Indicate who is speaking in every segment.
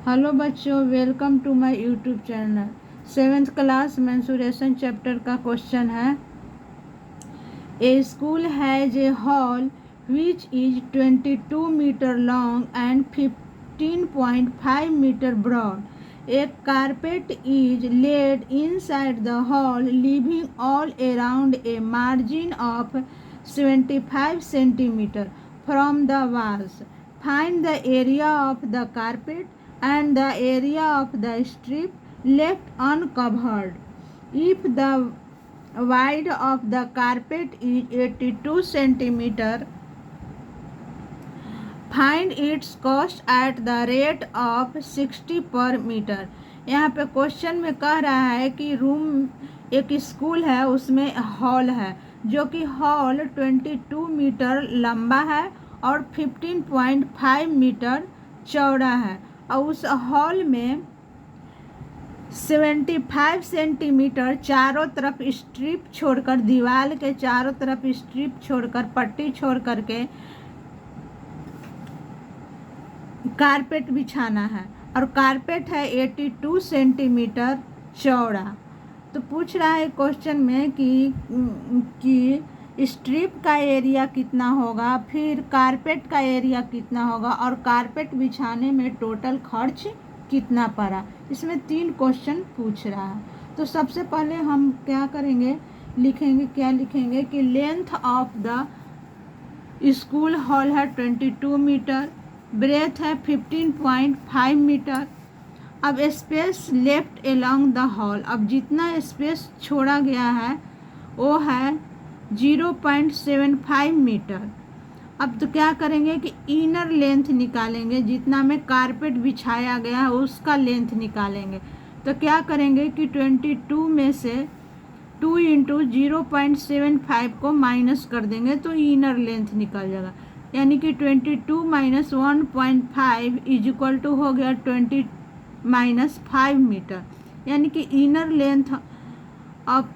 Speaker 1: Hello बच्चों, welcome to my YouTube channel. 7th class mensuration chapter का question है, a school has a hall which is 22 metre long and 15.5 metre broad. A carpet is laid inside the hall leaving all around a margin of 75 centimetre from the walls. Find the area of the carpet and the area of the strip left uncovered. If the width of the carpet is 82 centimeter, find its cost at the rate of 60 per meter. यहाँ पे question में कह रहा है कि एक school है, उसमें हॉल है जो कि हॉल 22 मीटर लंबा है और 15.5 मीटर चौड़ा है और उस हॉल में 75 सेंटीमीटर चारों तरफ स्ट्रिप छोड़कर, दीवार के चारों तरफ स्ट्रिप छोड़कर, पट्टी छोड़ करके कारपेट बिछाना है और कारपेट है 82 सेंटीमीटर चौड़ा। तो पूछ रहा है क्वेश्चन में कि स्ट्रिप का एरिया कितना होगा, फिर कारपेट का एरिया कितना होगा और कारपेट बिछाने में टोटल खर्च कितना पड़ा। इसमें 3 क्वेश्चन पूछ रहा है। तो सबसे पहले हम क्या करेंगे, लिखेंगे कि length of the school hall है 22 मीटर, ब्रेथ है 15.5 मीटर। अब space left along the hall, अब जितना स्पेस छोड़ा गया है वो है 0.75 मीटर। अब तो क्या करेंगे कि इनर लेंथ निकालेंगे, जितना में कारपेट बिछाया गया है उसका लेंथ निकालेंगे। तो क्या करेंगे कि 22 में से 2 इंटू 0.75 को माइनस कर देंगे तो इनर लेंथ निकल जाएगा, यानी कि 22 माइनस 1.5 इज इक्वल टू हो गया 20 माइनस 5 मीटर, यानी कि inner length of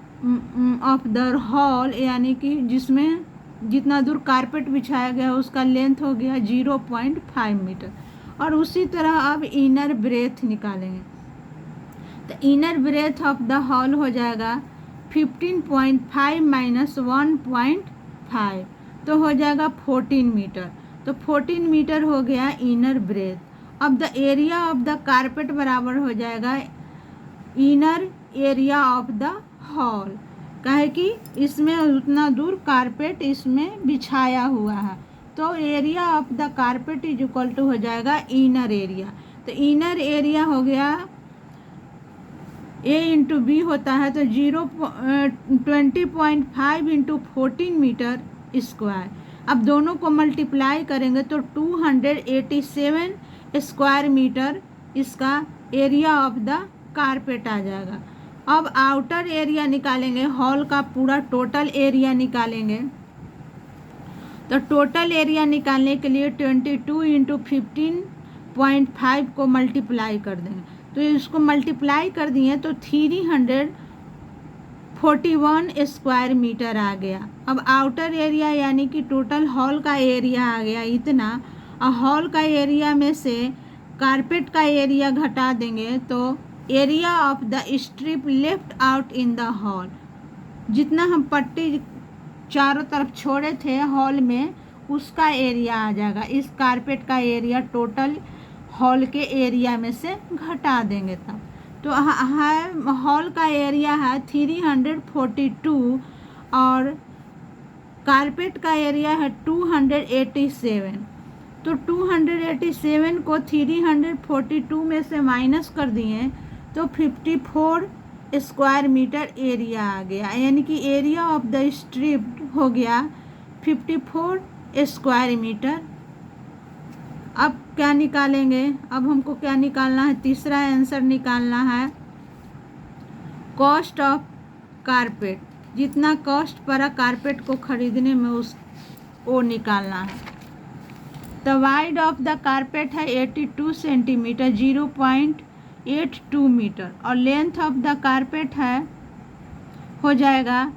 Speaker 1: the hall, यानी कि जिसमें जितना दूर कारपेट बिछाया गया उसका लेंथ हो गया 0.5 मीटर। और उसी तरह अब इनर ब्रेथ निकालेंगे। तो inner breath of the hall हो जाएगा 15.5 माइनस 1.5 तो हो जाएगा 14 मीटर। तो 14 मीटर हो गया इनर ब्रेथ। अब the area of the carpet बराबर हो जाएगा inner area of the hall, काहे कि इसमें उतना दूर कारपेट इसमें बिछाया हुआ है। तो area of the carpet is equal to हो जाएगा इनर एरिया। तो इनर एरिया हो गया A इंटू बी होता है, तो 20.5 इंटू 14 मीटर स्क्वायर। अब दोनों को मल्टीप्लाई करेंगे तो 287 स्क्वायर मीटर इसका एरिया ऑफ द कारपेट आ जाएगा। अब आउटर एरिया निकालेंगे, हॉल का पूरा टोटल एरिया निकालेंगे। तो टोटल एरिया निकालने के लिए 22 इंटू 15.5 को मल्टीप्लाई कर देंगे। तो इसको मल्टीप्लाई कर दिए तो 341 स्क्वायर मीटर आ गया। अब आउटर एरिया यानी कि टोटल हॉल का एरिया आ गया इतना, और हॉल का एरिया में से कारपेट का एरिया घटा देंगे तो area of the strip left out in the hall, जितना हम पट्टी चारों तरफ छोड़े थे हॉल में उसका एरिया आ जाएगा। इस कारपेट का एरिया टोटल हॉल के एरिया में से घटा देंगे तब। तो है हॉल का एरिया है 342 और कारपेट का एरिया है 287। तो 287 को 342 में से माइनस कर दिए तो 54 स्क्वायर मीटर एरिया आ गया, यानी कि एरिया ऑफ द स्ट्रिप हो गया 54 स्क्वायर मीटर। अब क्या निकालेंगे, अब हमको क्या निकालना है, तीसरा आंसर निकालना है कॉस्ट ऑफ कारपेट, जितना कॉस्ट पड़ा कारपेट को खरीदने में वो निकालना है। The wide of the carpet है 82 सेंटीमीटर 0.82 मीटर और लेंथ ऑफ द कारपेट है हो जाएगा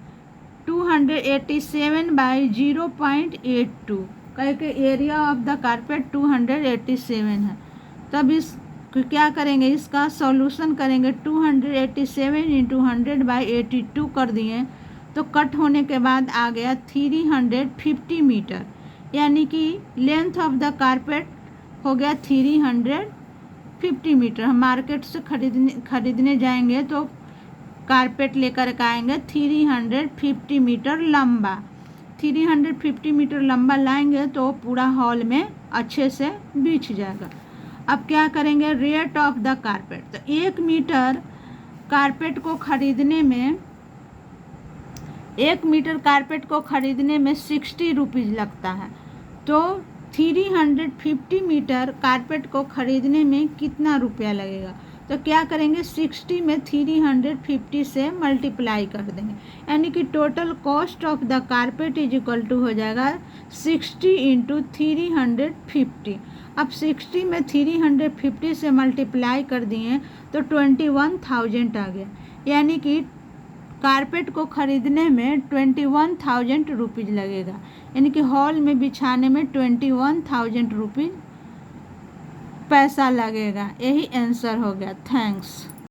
Speaker 1: 287 बाई 0.82, कह के एरिया ऑफ द कारपेट 287 है। तब इस क्या करेंगे, इसका सॉल्यूशन करेंगे। 287 इंटू 100/82 कर दिए तो कट होने के बाद आ गया 350 मीटर, यानी कि लेंथ ऑफ द कारपेट हो गया 350 मीटर। हम मार्केट से खरीदने जाएंगे तो कारपेट लेकर के आएंगे 350 मीटर लंबा। 350 मीटर लंबा लाएंगे तो पूरा हॉल में अच्छे से बिछ जाएगा। अब क्या करेंगे, रेट ऑफ द कारपेट। तो 1 मीटर कारपेट को खरीदने में 60 रुपीज़ लगता है। तो 350 मीटर कारपेट को खरीदने में कितना रुपया लगेगा? तो क्या करेंगे, 60 में 350 से मल्टीप्लाई कर देंगे, यानी कि total cost of the carpet is equal to हो जाएगा 60 इंटू 350। अब 60 में 350 से मल्टीप्लाई कर दिए तो 21,000 आ गया, यानी कि कारपेट को खरीदने में 21,000 रुपीज़ लगेगा, यानी कि हॉल में बिछाने में 21,000 रुपीज़ पैसा लगेगा। यही आंसर हो गया। थैंक्स।